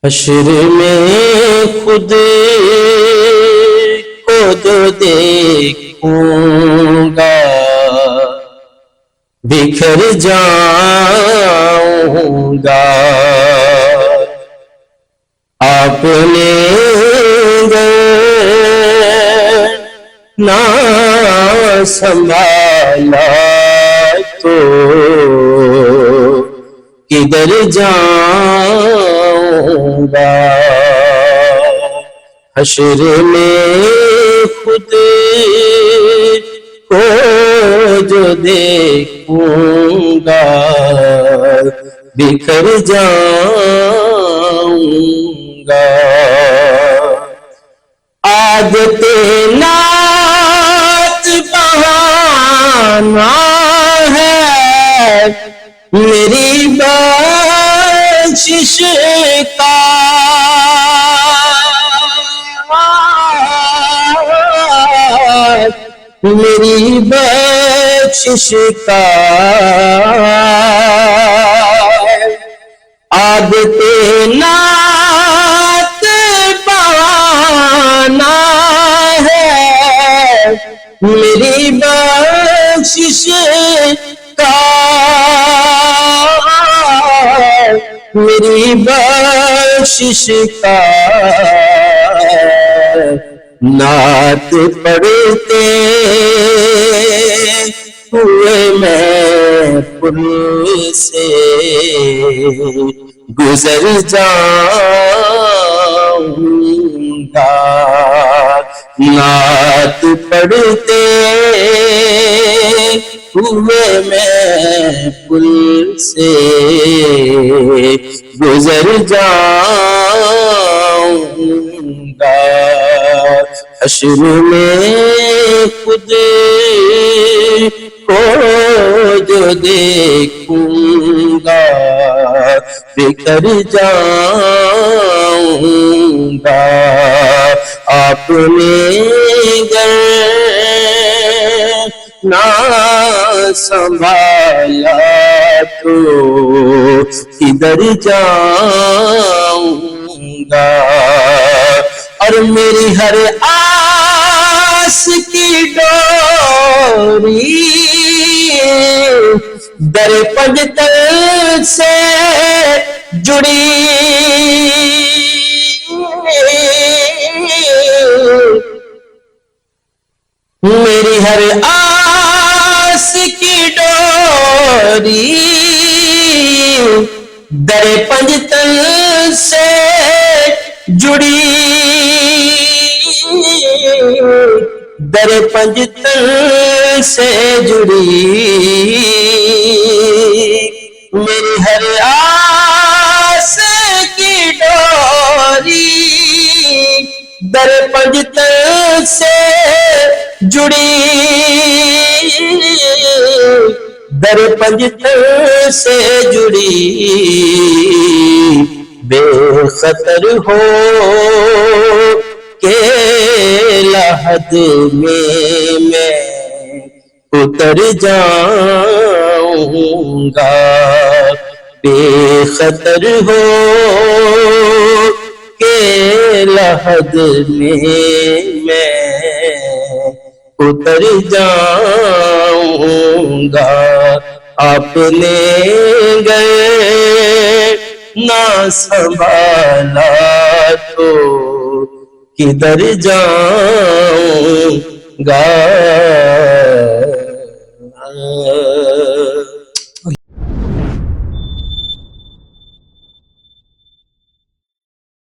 حشر میں خود کو جو دیکھوں گا بکھر جاؤں گا، آپ نے نہ سنبھالا تو کدھر جاؤں گا۔ حشر میں خود کو جو دیکھوں گا بکھر جاؤں گا۔ عادت نعت بہانا ہے میری بخشش کا، میری بخشش کا۔ عادت نعت بہانا ہے میری بخشش کا، میری بخشش کا۔ نعت پڑھتے ہوئے میں پل سے گزر جاؤں گا، نعت پڑھتے ہوئے میں پل سے گزر جاؤں گا۔ حشر میں خود کو جو دیکھوں گا بکھر جاؤں گا، آپ نے گر نہ سنبھالا تو کدھر جاؤں گا۔ اور میری ہر آس کی ڈوری در پنجتن سے جڑی، میری ہر آس کی ڈوری در پنجتن سے جڑی، در پنجتن سے جڑی، میری ہر آس کی ڈوری در پنجتن سے جڑی، در پنجتن سے جڑی۔ بے خطر ہو کے لحد میں اتر جاؤں گا، بے خطر ہو کے لحد میں اتر جاؤں گا، آپ نے گئے نہ سنبھالا تو کدھر جاؤں گا۔